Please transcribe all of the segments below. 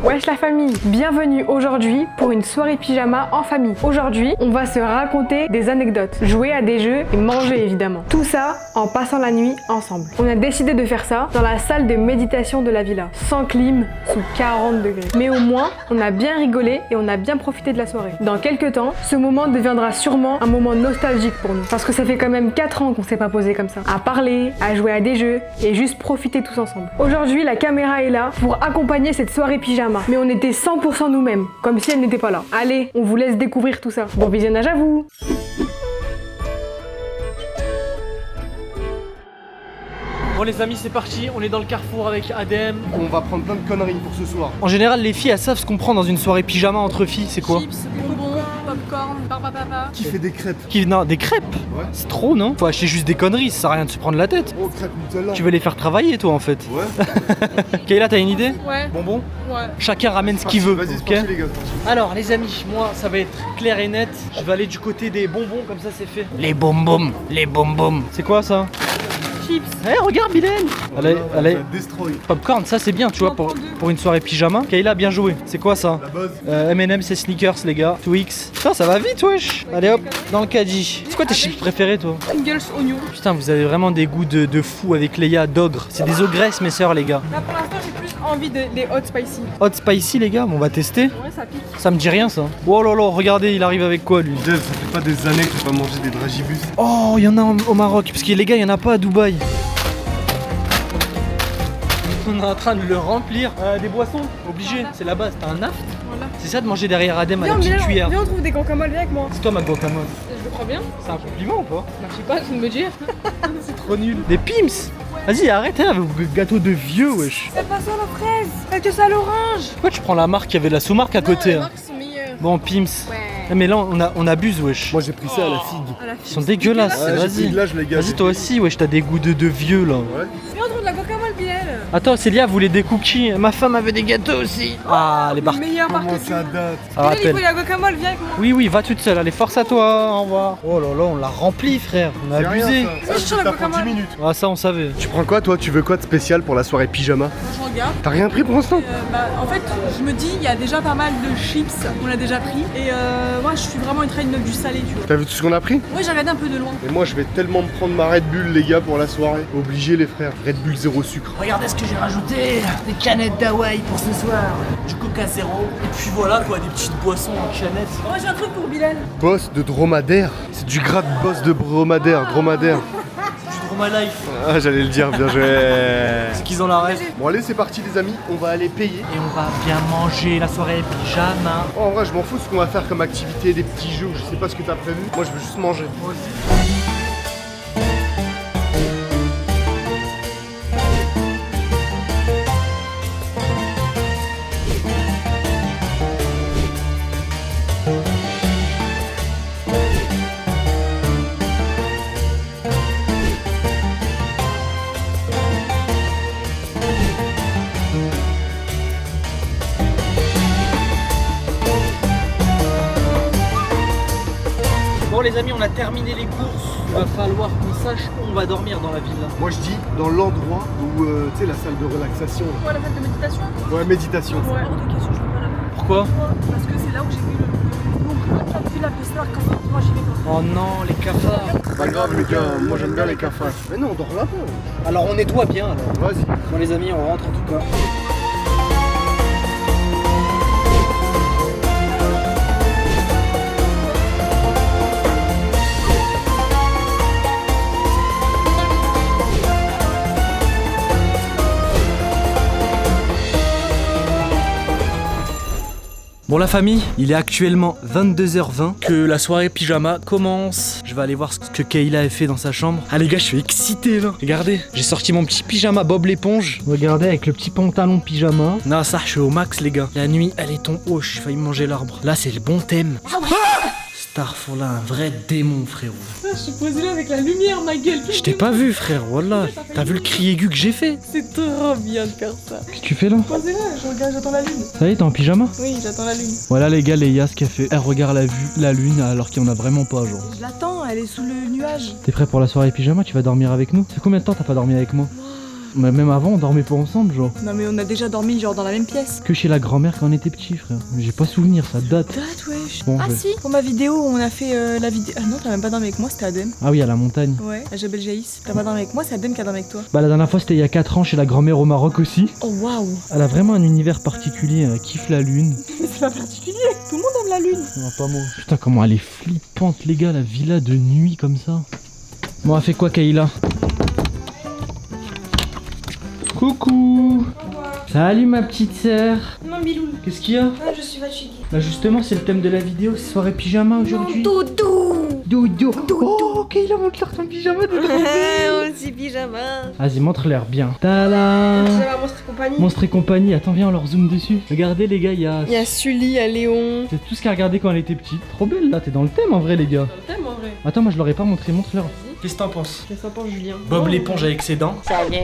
Wesh la famille, bienvenue aujourd'hui pour une soirée pyjama en famille. Aujourd'hui, on va se raconter des anecdotes, jouer à des jeux et manger évidemment. Tout ça en passant la nuit ensemble. On a décidé de faire ça dans la salle de méditation de la villa, sans clim, sous 40 degrés. Mais au moins, on a bien rigolé et on a bien profité de la soirée. Dans quelques temps, ce moment deviendra sûrement un moment nostalgique pour nous. Parce que ça fait quand même 4 ans qu'on s'est pas posé comme ça. À parler, à jouer à des jeux et juste profiter tous ensemble. Aujourd'hui, la caméra est là pour accompagner cette soirée pyjama. Mais on était 100% nous-mêmes, comme si elle n'était pas là. Allez, on vous laisse découvrir tout ça. Bon visionnage à vous! Bon les amis, c'est parti, on est dans le carrefour avec Adem. On va prendre plein de conneries pour ce soir. En général, les filles, elles savent ce qu'on prend dans une soirée pyjama entre filles, c'est quoi? Chips, bonbons, popcorn, papa. Qui fait des crêpes? Non, des crêpes? Ouais. C'est trop, non? Faut acheter juste des conneries, ça sert à rien de se prendre la tête. Oh, crêpes Nutella. Tu veux les faire travailler, toi, en fait? Ouais. Kayla, t'as une idée? Ouais. Bonbons? Ouais. Chacun ramène ce qu'il veut, Vas-y, c'est ok? parti les gars. Alors, les amis, moi, ça va être clair et net. Je vais aller du côté des bonbons, comme ça, c'est fait. Les bonbons, les bonbons. C'est quoi, ça? Chips. Eh, regarde, Bilal! Allez. Destroy. Popcorn, ça c'est bien, tu vois, pour une soirée pyjama. Kayla, bien joué. C'est quoi ça? La base. M&M, c'est sneakers, les gars. Twix. Putain, ça va vite, wesh. Allez hop, dans le caddie. C'est quoi tes chips préférés, toi? Pringles, oignons. Putain, vous avez vraiment des goûts de fou avec Léa, d'ogre. C'est des ogresses, mes sœurs, les gars. Là pour l'instant, j'ai plus envie des hot spicy. Hot spicy, les gars, bon, on va tester. Ouais, ça pique. Ça me dit rien, ça. Oh là là, regardez, il arrive avec quoi, lui? Jeff, ça fait pas des années que j'ai pas mangé des dragibus. Oh, il y en a au Maroc, parce que les gars, il y en a pas à Dubaï. On est en train de le remplir. Des boissons, obligé, c'est la base. T'as un aft? Voilà. C'est ça de manger derrière Adem à la petite cuillère. Viens, on trouve des guacamoles, viens avec moi. C'est toi ma guacamole. Je le crois bien. C'est un compliment ou pas? Bah, je sais pas, tu me dire. C'est trop nul. Des pims. Vas-y, arrête avec vos gâteaux de vieux, wesh. C'est pas ça la fraise, c'est que ça à l'orange. Pourquoi tu prends la marque? Il y avait la sous-marque à côté. Les Hein. marques sont meilleures. Bon, pims. Ouais. Ah, mais là, on abuse, wesh. Moi j'ai pris ça à la figue. À la Ils sont dégueulasses. Ouais, j'ai pris Vas-y. de l'âge les gars. Vas-y, toi aussi, wesh, t'as des goûts de vieux là. Ouais. Viens, on trouve de la guacamole, Bilal. Attends, Célia voulait des cookies. Ma femme avait des gâteaux aussi. Ah, les barres. Meilleur Comment marketing. ça date? Ça Bilal, il rappelle. faut la guacamole, viens avec moi. Oui, va toute seule. Allez, force à toi. Au revoir. Oh là là, on l'a rempli, frère. On a C'est abusé. rien, ça. Je Ça, suis la ça prend guacamole. 10 minutes. Ah, ça, on savait. Tu prends quoi toi? Tu veux quoi de spécial pour la soirée pyjama? Je regarde. T'as rien pris pour l'instant? En fait, je me dis, il y a déjà pas mal de chips, on l'a déjà pris. Et moi, je suis vraiment une traîne du salé, tu vois. T'as vu tout ce qu'on a pris? Ouais, j'ai regardé un peu de loin. Et moi je vais tellement me prendre ma Red Bull les gars pour la soirée. Obligé les frères. Red Bull 0 sucre. Regardez ce que j'ai rajouté. Des canettes d'Hawaï pour ce soir. Du Coca Zéro. Et puis voilà, quoi, des petites boissons en canettes. Moi, j'ai un truc pour Bilal. Boss de dromadaire. C'est du gras de boss de dromadaire. Dromadaire. Du Droma Life. Ah j'allais le dire, bien joué. C'est qu'ils ont la rêve. Bon allez c'est parti les amis, on va aller payer. Et on va bien manger la soirée pyjama. Oh, en vrai je m'en fous ce qu'on va faire comme activité, des petits jeux, je sais pas ce que t'as prévu. Moi je veux juste manger. Moi aussi. Bon les amis, on a terminé les courses. Il va falloir qu'on sache où on va dormir dans la ville. Moi je dis dans l'endroit où, tu sais la salle de relaxation. Ouais, la salle de méditation. Ouais, méditation. Ouais, hors de question, je peux pas là. Pourquoi? Parce que c'est là où j'ai vu le village de Star quand moi j'y vais pas. Oh non, les cafards. Pas grave les gars, moi j'aime bien les cafards. Mais non, on dort là-bas. Alors on nettoie bien alors. Vas-y. Bon les amis, on rentre en tout cas. Bon la famille, il est actuellement 22h20 que la soirée pyjama commence. Je vais aller voir ce que Kayla a fait dans sa chambre. Ah les gars, je suis excité là. Regardez, j'ai sorti mon petit pyjama Bob l'éponge. Regardez avec le petit pantalon pyjama. Non ça, je suis au max les gars. La nuit, elle est ton haut, j'ai failli manger l'arbre. Là c'est le bon thème. Starfall, un vrai démon frérot. Je suis posé là avec la lumière, ma gueule. Je t'ai pas vu frère, voilà. T'as vu le cri aigu que j'ai fait? C'est trop bien de faire ça. Qu'est-ce que tu fais là? Posé là, je regarde, j'attends la lune. Ça y est, t'es en pyjama? Oui, j'attends la lune. Voilà les gars, Léa ce qu'elle fait. Elle regarde la lune alors qu'il y en a vraiment pas genre. Je l'attends, elle est sous le nuage. T'es prêt pour la soirée pyjama? Tu vas dormir avec nous? Ça fait combien de temps t'as pas dormi avec moi? Mais même avant, on dormait pas ensemble, genre. Non mais on a déjà dormi genre dans la même pièce. Que chez la grand-mère quand on était petit, frère. J'ai pas souvenir, ça date. Date, wesh. Bon, Ah je- si, pour ma vidéo, on a fait la vidéo. Ah non, t'as même pas dormi avec moi, c'était Adem. Ah oui, à la montagne. Ouais, à Jebel Jaïs. T'as pas dormi avec moi, c'est Adem qui a dormi avec toi. Bah la dernière fois c'était il y a 4 ans chez la grand-mère au Maroc aussi. Oh waouh. Elle a vraiment un univers particulier, elle kiffe la lune. C'est pas particulier, tout le monde aime la lune. Non, pas moi. Putain, comment elle est flippante, les gars, la villa de nuit comme ça. Bon, elle fait quoi, Kayla? Coucou. Salut, ma petite sœur. Non, Biloul. Qu'est-ce qu'il y a? Je suis fatiguée. Bah, justement, c'est le thème de la vidéo, c'est soirée pyjama aujourd'hui. Doudou. Doudou. Oh, Kayla, montre-leur ton pyjama de trop belle. Aussi pyjama. Vas-y, montre-leur bien. Tada. Pyjama Monstre et compagnie. Monstre et compagnie. Attends, viens, on leur zoome dessus. Regardez, les gars, il y a... Il y a Sully, il y a Léon. C'est tout ce qu'elle regardait quand elle était petite. Trop belle, là, t'es dans le thème en vrai, les gars. Dans le thème en vrai. Attends, moi je leur ai pas montré, montre-leur. Qu'est-ce que t'en penses? Qu'est-ce que ça pense, Julien? Bob l'éponge avec ses dents. Salut.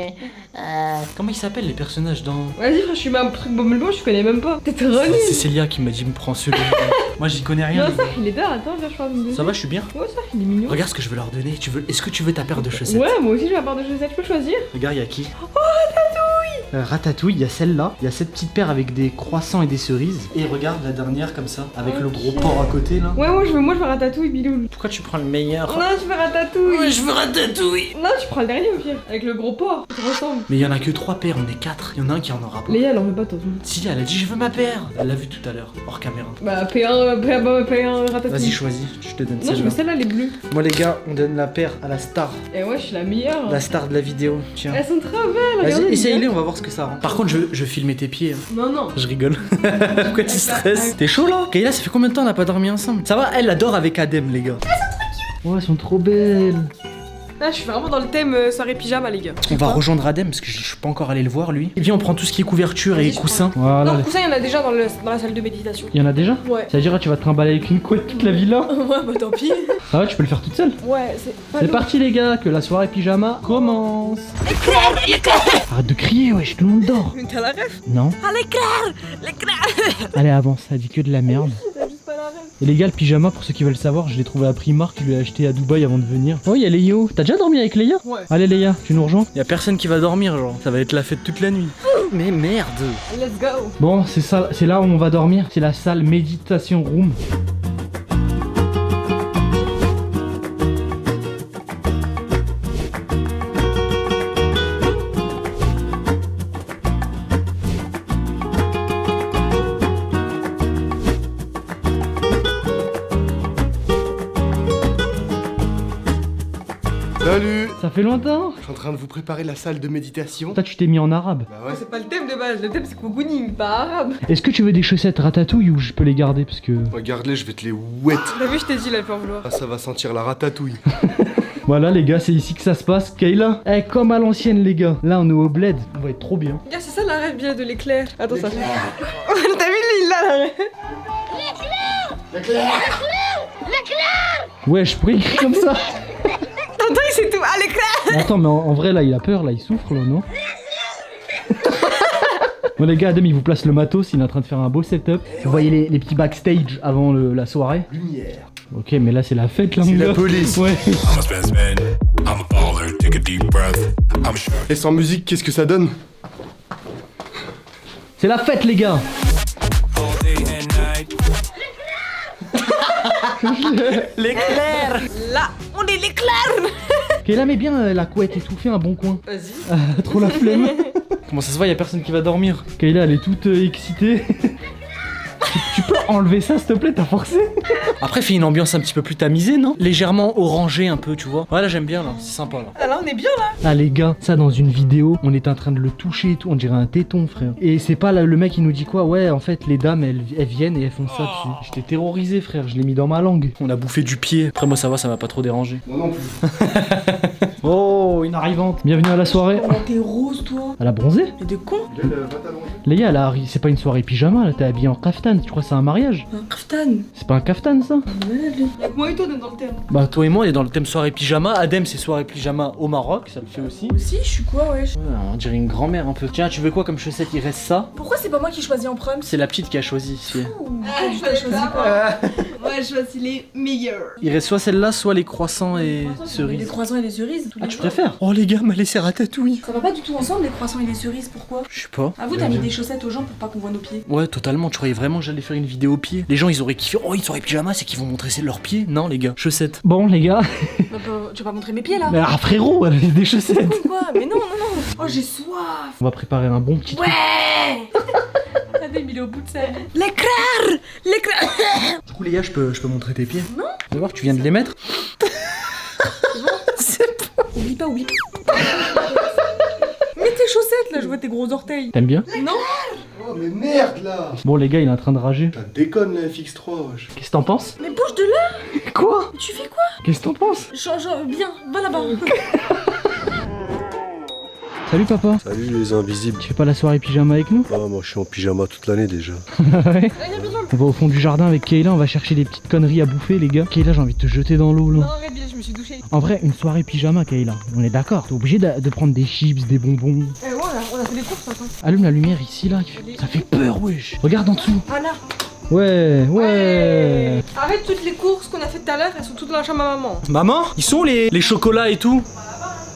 Comment ils s'appellent les personnages dans... Vas-y, frère, je suis même truc Bob l'éponge, je connais même pas. T'es trop nul. C'est Célia qui m'a dit me prends celui. Moi j'y connais rien. Non, les ça, gars. il est là, attends, viens, je parle de Ça va, je suis bien. Ouais, ça, il est mignon. Regarde ce que je veux leur donner. Est-ce que tu veux ta paire de chaussettes? Ouais, moi aussi, je vais avoir de chaussettes, je peux choisir. Regarde, il y a qui? Oh, Ratatouille. Ratatouille, il y a celle-là. Il y a cette petite paire avec des croissants et des cerises. Et regarde la dernière comme ça, avec le gros Ok. porc à côté là. Ouais, moi, je veux Ratatouille, Biloul. Pourquoi tu prends le meilleur? Non, je veux Ratatouille. je veux Ratatouille. Non, tu prends le dernier au pire. Avec le gros porc. Ça te ressemble. Mais il y en a que 3 paires, on est 4. Il y en a un qui en aura pas. Léa, elle en veut pas, de toute façon. Si, elle a dit je veux ma paire. Elle l'a vu tout à l'heure, hors caméra. Bah, P1 Ratatouille. Vas-y, choisis. Je te donne Non, je celle-là. veux celle-là, les bleus. Moi les gars, on donne la paire à la star. Et ouais, je suis la meilleure. La star de la vidéo. Tiens. Elles sont trop belles, regardez. Vas-y, les essaye-les, gars. on va voir ce que ça rend. Par contre, je vais filmer tes pieds. hein. Non, non. Je rigole. Pourquoi tu stresses? T'es chaud là? Kayla, ça fait combien de temps on n'a pas dormi ensemble? Ça va, elle adore avec Adem, les gars. Elles sont trop cute. Ouais, elles sont trop belles. Là, je suis vraiment dans le thème soirée pyjama, les gars. On va rejoindre Adem parce que je suis pas encore allé le voir lui. Et viens, on prend tout ce qui est couverture et Vas-y, je coussins. Non, Voilà. le coussin, il y en a déjà dans la salle de méditation. Il y en a déjà? Ouais. Ça veut dire que tu vas te trimballer avec une couette toute la villa? Ouais, bah tant pis. Ça va, tu peux le faire toute seule? Ouais, c'est pas C'est lourd. parti les gars, que la soirée pyjama commence. Arrête de crier, wesh, tout le monde dort. Mais t'as la ref? Non. Ah l'éclair. Allez, avance, ça dit que de la merde. T'as juste pas la rêve. Et les gars, le pyjama, pour ceux qui veulent savoir, je l'ai trouvé à Primark, je l'ai acheté à Dubaï avant de venir. Oh, il y a Léo. T'as déjà dormi avec Léa? Ouais. Allez Léa, tu nous rejoins? Y a personne qui va dormir, genre. Ça va être la fête toute la nuit. Mais merde. Let's go. Bon, c'est ça, c'est là où on va dormir. C'est la salle méditation room. Salut. Ça fait longtemps. Je suis en train de vous préparer la salle de méditation. Toi, tu t'es mis en arabe. Bah Ouais, ouais. c'est pas le thème de base. Le thème, c'est Kougouni, pas arabe. Est-ce que tu veux des chaussettes ratatouille ou je peux les garder parce que... Regarde-les, je vais te les wet. T'as vu, je t'ai dit, là, pas vouloir. Ah, ça va sentir la ratatouille. Voilà les gars, c'est ici que ça se passe. Kayla, comme à l'ancienne les gars. Là, on est au bled. On va être trop bien. Regarde, c'est ça la rêve bien de l'éclair. Attends, ça fait. T'as vu, lui, il a la rêve. Ouais, je pourrais écrire comme ça. T'entends, il sait tout. Ah, l'éclair. Attends, mais en vrai là, il a peur, là, il souffre là, non? Bon les gars, Adam il vous place le matos, il est en train de faire un beau setup. Vous voyez les petits backstage avant la soirée. Lumière. Ok, mais là c'est la fête là, C'est mon la gars. police. Ouais. I'm a spaceman. I'm a baller. Take a deep breath. I'm sure. Et sans musique, qu'est-ce que ça donne? C'est la fête les gars. All day and night. L'éclair. Là, on est l'éclair. Kayla met bien la couette et tout, fait un bon coin. Vas-y. Trop la flemme. Comment ça se voit, y a personne qui va dormir. Kayla elle est toute excitée. Tu peux enlever ça s'il te plaît, t'as forcé. Après fait une ambiance un petit peu plus tamisée, non? Légèrement orangée un peu, tu vois. Ouais là j'aime bien là, c'est sympa là. Ah là, on est bien là. Ah les gars, ça dans une vidéo, on est en train de le toucher et tout, on dirait un téton frère. Et c'est pas là, le mec il nous dit quoi? Ouais en fait les dames elles viennent et elles font ça dessus. J'étais terrorisé frère, je l'ai mis dans ma langue. On a bouffé du pied. Après moi ça va, ça m'a pas trop dérangé. Moi non plus. Oh une arrivante. Bienvenue à la soirée. Oh, t'es rose toi. Elle a bronzé? Mais de con. Va t'allonger. Léa elle a c'est pas une soirée pyjama là, t'es habillée en kaftan, tu crois que c'est un mariage? Un kaftan. C'est pas un kaftan ça? Y'a que moi et toi, on est dans le thème. Bah toi et moi on est dans le thème soirée pyjama, Adem c'est soirée pyjama au Maroc, ça le fait aussi. Aussi, je suis quoi, wesh? Ouais, on dirait une grand-mère un peu. Tiens, tu veux quoi comme chaussette? Il reste ça. Pourquoi c'est pas moi qui choisis en prom? C'est la petite qui a choisi. Ah, je t'ai choisi quoi? Ouais, je choisis les meilleurs. Il reste soit celle-là, soit les croissants et Les cerises. croissants et les cerises. cerises tous les Ah, tu jours. préfères? Oh les gars, m'a laissé ratatouille. Ça va pas du tout ensemble les croissants et les cerises, pourquoi? Je sais pas. Ah vous t'as mis des chaussettes aux gens pour pas qu'on voit nos pieds. Ouais, totalement. Tu croyais vraiment que j'allais faire une vidéo pieds? Les gens, ils auraient kiffé. Oh, ils auraient pyjama, c'est qu'ils vont montrer leurs pieds? Non, les gars, chaussettes. Bon, les gars. Bah, tu vas pas montrer mes pieds là? Mais ah, frérot, elle a des chaussettes. Quoi? Mais non, non, non. Oh j'ai soif. On va préparer un bon petit truc. Ouais. Regardez, il est au bout de sa vie. L'éclair. L'éclair. Du coup, les gars, je peux montrer tes pieds? Non. Tu vas voir, tu viens de les mettre? Oublie pas, oublie pas. Mets tes chaussettes là, je vois tes gros orteils. T'aimes bien? Non. Oh mais merde là. Bon, les gars, il est en train de rager. Ça déconne la FX3 wesh. Qu'est-ce que t'en penses? Mais bouge de là. Quoi? Tu fais quoi? Qu'est-ce que t'en penses? Change bien, va là-bas. Salut papa. Salut les invisibles. Tu fais pas la soirée pyjama avec nous? Ah moi je suis en pyjama toute l'année déjà. Ouais. On va au fond du jardin avec Kayla, on va chercher des petites conneries à bouffer les gars. Kayla, j'ai envie de te jeter dans l'eau là. Non arrête bien, je me suis douchée. En vrai, une soirée pyjama Kayla, on est d'accord. T'es obligé de prendre des chips, des bonbons. Eh ouais, on a fait des courses attends. Allume la lumière ici là, ça fait peur wesh. Regarde en dessous. Ah là. Ouais. Arrête toutes les courses qu'on a fait tout à l'heure, elles sont toutes dans la chambre à maman. Maman, ils sont les chocolats et tout?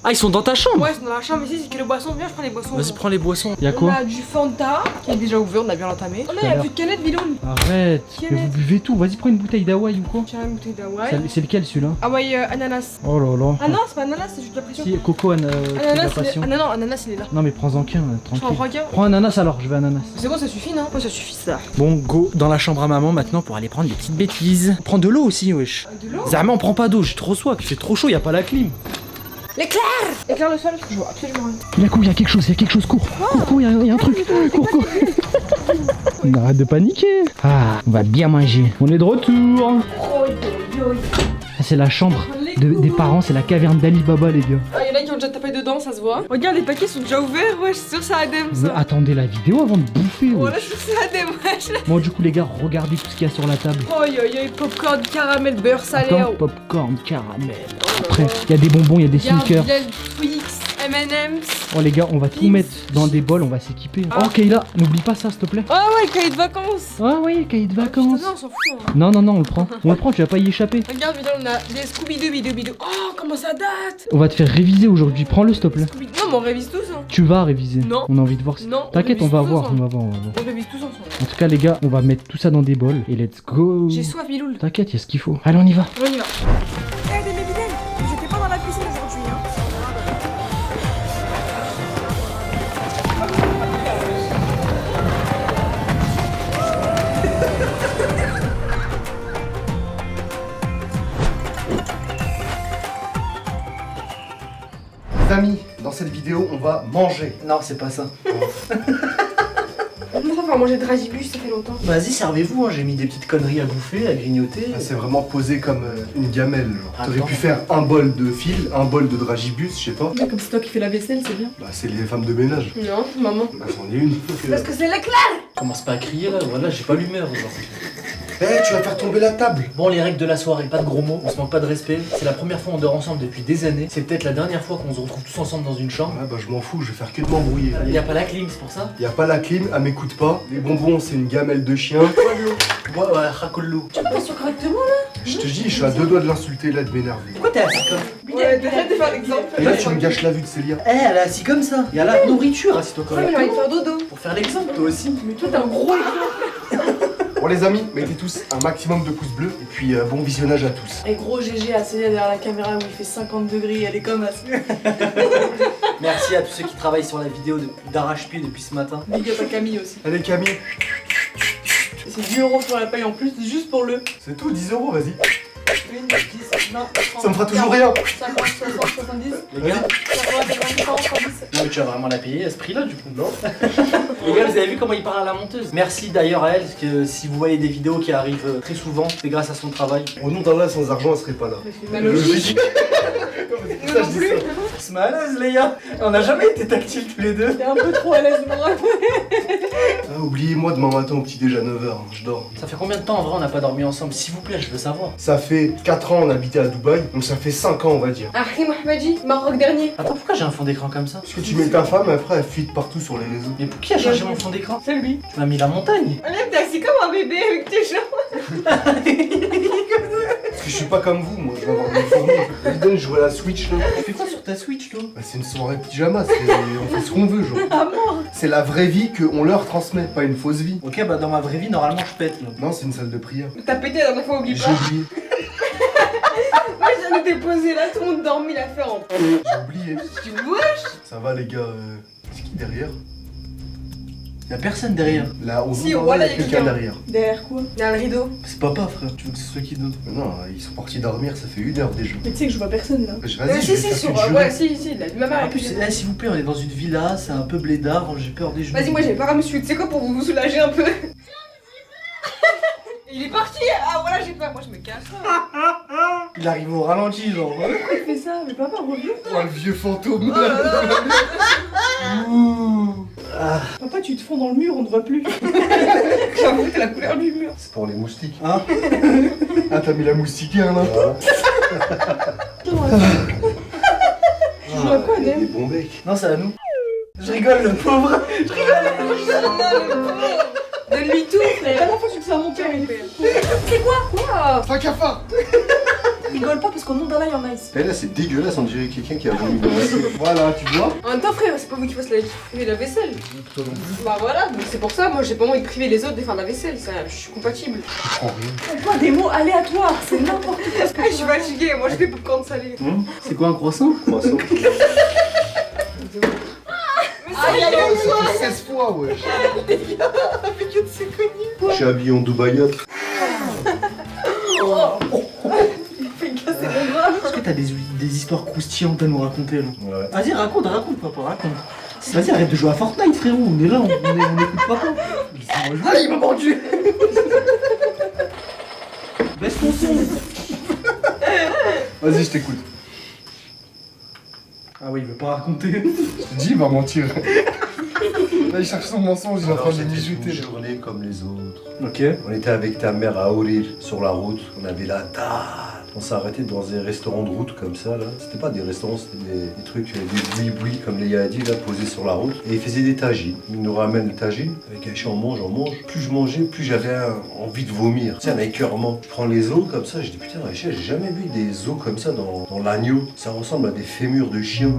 Ah, ils sont dans ta chambre? Ouais, c'est dans la chambre ici, c'est que les boissons. Viens, je prends les boissons. Vas-y, prends les boissons. Y'a On quoi? a du Fanta qui est déjà ouvert, on a bien entamé. Oh là, il y a Alors. plus de canettes, Biloun. Arrête. Mais vous buvez tout. Vas-y, prends une bouteille d'Hawaï ou quoi? Tiens, une bouteille d'Hawaï. C'est lequel celui-là? Hawaï ananas. Oh là là. Ah non, c'est pas ananas, c'est juste la pression. Si, coco, Ananas, la il est... passion. Ah non, non, ananas, il est là. Non mais prends-en qu'un, Je prends tranquille. qu'un. Prends un ananas alors, je veux ananas. C'est bon, ça suffit, non? Ouais, ça suffit ça. Bon, go dans la chambre à maman maintenant pour aller prendre des petites bêtises. Prends de l'eau aussi, wesh. De l'eau? Zama, on prend pas d'eau, j'ai trop soif, il fait trop chaud, y a pas la clim. L'éclair! Éclaire le sol, parce que je vois absolument rien. Il y a quelque chose, cours. Cours, y a un truc. Cours. On arrête de paniquer. Ah, on va bien manger. On est de retour. Ça, c'est la chambre des parents, c'est la caverne d'Ali Baba, les gars. Ah, y'en a qui ont déjà tapé dedans, ça se voit. Regarde, les paquets sont déjà ouverts, ouais, je suis sûr ça adème Mais ça. attendez la vidéo avant de bouffer. Voilà, wesh. je suis sûr ça adème, wesh. Bon, du coup, les gars, regardez tout ce qu'il y a sur la table. Aïe aïe aïe, popcorn, caramel, beurre salé. Attends, popcorn, caramel. Après, il y a des bonbons, il y a des sneakers. Twix, M&M's. Oh les gars, on va tout Pix. mettre dans des bols, on va s'équiper. Ah. Oh Kayla, n'oublie pas ça s'il te plaît. Ah ouais, cahier de vacances. Ah oui, cahier de vacances. Non, on s'en fout. Hein. Non, on le prend. On le prend, tu vas pas y échapper. Regarde, on a des Scooby-Doo, bidou. Oh, comment ça date? On va te faire réviser aujourd'hui, prends-le s'il te plaît. Non, mais on révise tous. Hein. Tu vas réviser. Non. On a envie de voir. Non. T'inquiète, on révise va tous voir, ensemble. on va voir. On révise tous ensemble. En tout cas les gars, on va mettre tout ça dans des bols et let's go. J'ai soif, Biloul. T'inquiète, il y a ce qu'il faut. Allez, on y va. On y va. Eh, des bébés, j'étais pas dans la piscine aujourd'hui. Hein. Les amis, dans cette vidéo on va manger. Non, c'est pas ça. On va manger de dragibus, ça fait longtemps. Vas-y, servez-vous, hein. J'ai mis des petites conneries à bouffer, à grignoter. Ah, c'est vraiment posé comme une gamelle. Genre. Attends. T'aurais pu faire un bol de fil, un bol de dragibus, je sais pas. Comme c'est toi qui fais la vaisselle, c'est bien. Bah c'est les femmes de ménage. Non, maman. Bah c'en est une. Parce que c'est l'éclair. Commence pas à crier là, voilà, j'ai pas l'humeur aujourd'hui. Eh, tu vas faire tomber la table. Bon, les règles de la soirée, pas de gros mots, on se manque pas de respect. C'est la première fois qu'on dort ensemble depuis des années. C'est peut-être la dernière fois qu'on se retrouve tous ensemble dans une chambre. Ouais bah je m'en fous, je vais faire que de m'embrouiller. Il y a pas la clim, c'est pour ça. Y a pas la clim, elle m'écoute pas. Les bonbons c'est une gamelle de chien. Ouais, racollo. Tu passes correctement là? Je te dis, je suis à deux doigts de l'insulter là, de m'énerver. Pourquoi t'es assis comme Ouais, arrête de faire l'exemple. Et là tu me gâches la vue de Célia. Eh, elle est assise comme ça. Il y a la nourriture, assis-toi Ouais, mais j'ai envie de faire dodo. Pour faire l'exemple, toi aussi. Mais toi, t'es un gros éclair. Bon les amis, mettez tous un maximum de pouces bleus et puis bon visionnage à tous. Et gros GG à Célia derrière la caméra où il fait 50 degrés, elle est comme assise. Merci à tous ceux qui travaillent sur la vidéo d'arrache-pied depuis ce matin. Big up à Camille aussi. Allez Camille, Et c'est 10 € sur la paye en plus, juste pour le. c'est tout, 10 €, vas-y. 1, 10, 20, 30, Ça me fera toujours rien. 50, 60, 70, Les gars, 80, 90, 100, 110. non mais tu vas vraiment la payer à ce prix-là du coup, non? Les gars, vous avez vu comment il parle à la monteuse? Merci d'ailleurs à elle, parce que si vous voyez des vidéos qui arrivent très souvent, c'est grâce à son travail. Au nom d'Allah, sans argent, elle serait pas là. Ma logique. Nous non plus. C'est malaise les gars. On n'a jamais été tactiles tous les deux. T'es un peu trop à l'aise, moi. Ah, oubliez-moi demain matin au petit déj à 9h, je dors. Ça fait combien de temps en vrai on n'a pas dormi ensemble? S'il vous plaît, je veux savoir. Ça fait 4 ans on habitait à Dubaï, donc ça fait 5 ans on va dire. Ahim Ahmadi, Maroc dernier. Attends, pourquoi j'ai un fond d'écran comme ça? Parce que tu mets ta femme, après elle fuite partout sur les réseaux. Mais pour qui a changé mon fond d'écran? C'est lui. Tu m'as mis la montagne. Enlève, t'es assis comme un bébé avec tes jambes. Parce que je suis pas comme vous, moi je vais avoir des fourmis. Évidemment, je joue à la Switch là. Tu fais quoi sur ta Switch toi? Bah, c'est une soirée pyjama, on fait ce qu'on veut, genre. C'est la vraie vie qu'on leur transmet, pas une fausse vie. Ok, bah dans ma vraie vie, normalement je pète là. Non, c'est une salle de prière. T'as pété la dernière fois, oublie J'ai pas. oublié. Moi, je viens de déposer là, tout le monde dormi, il a fait en. J'ai oublié. Tu wesh. Ça va les gars, c'est qui derrière? Y'a personne derrière. Là, au Si, bout, voilà, il y a y a quelqu'un quelqu'un. derrière. Derrière quoi? Derrière le rideau. C'est papa frère, tu veux que ce soit qui d'autre? Mais non, ils sont partis dormir, ça fait 1 heure déjà. Mais tu sais que je vois personne là. Vas-y, Mais je si, vais si, faire sur. que jurer. Ouais, si, il a vu ma mère. En plus, s'il vous plaît, on est dans une villa, c'est un peu blédard, j'ai peur des genoux. Vas-y, moi j'ai peur à me suivre. Tu sais quoi, pour vous soulager un peu? Il est parti. Ah, voilà, j'ai peur. Moi, je me cache. Il arrive au ralenti, genre. Pourquoi il fait ça? Mais papa, reviens. Oh, le vieux fantôme. Papa, tu te fonds dans le mur, on ne voit plus. J'avoue, c'est la couleur du mur. C'est pour les moustiques. Hein? Ah, t'as mis la moustiquaire là? Tu joues à quoi, Des Adem? bons becs. Non, c'est à nous. Je rigole, le pauvre. Donne-lui tout, La frère. dernière fois, tu le fais à mon père, il fait. C'est quoi? C'est un cafard. Rigole pas parce qu'au nom d'Allah, il y en a ici. Et là, c'est dégueulasse, on dirait quelqu'un qui a vomi dans l'assiette. Voilà, tu vois? En même temps, frère, c'est pas vous qui fasse la vaisselle. Bah voilà, donc c'est pour ça, moi j'ai pas envie de priver les autres de faire la vaisselle, ça, je suis compatible. Je comprends rien. On voit des mots aléatoires, c'est n'importe quoi ce que Ah, je tu suis vois. fatiguée, moi je fais popcorn salé. C'est quoi un croissant? Croissant. Ah, il y a le Ça fait 16 fois, wesh. avec une de ses connus. Je suis habillé en Dubaïote. Il fait casser mon bras. Est-ce que t'as des histoires croustillantes à nous raconter là? Ouais. Vas-y, raconte, papa, raconte. Vas-y, arrête de jouer à Fortnite, frérot. On est là, on écoute papa. Ah, il m'a mordu. Baisse ton son. Vas-y, je t'écoute. Ah oui, il veut pas raconter. Je te dis, il va mentir. Là, il cherche son mensonge, il est en train de C'était mijoter. une journée comme les autres. Ok. On était avec ta mère à Ourir sur la route. On avait la dalle. On s'est arrêté dans des restaurants de route comme ça là. C'était pas des restaurants, c'était des trucs, des boui-boui comme Léa a dit là, posés sur la route. Et ils faisaient des tagines. Ils nous ramènent le tagine. Avec Aïcha, on mange. Plus je mangeais, plus j'avais envie de vomir. Tu sais, un écœurement. Je prends les os comme ça, je dis putain Aïcha, j'ai jamais vu des os comme ça dans l'agneau. Ça ressemble à des fémurs de chien.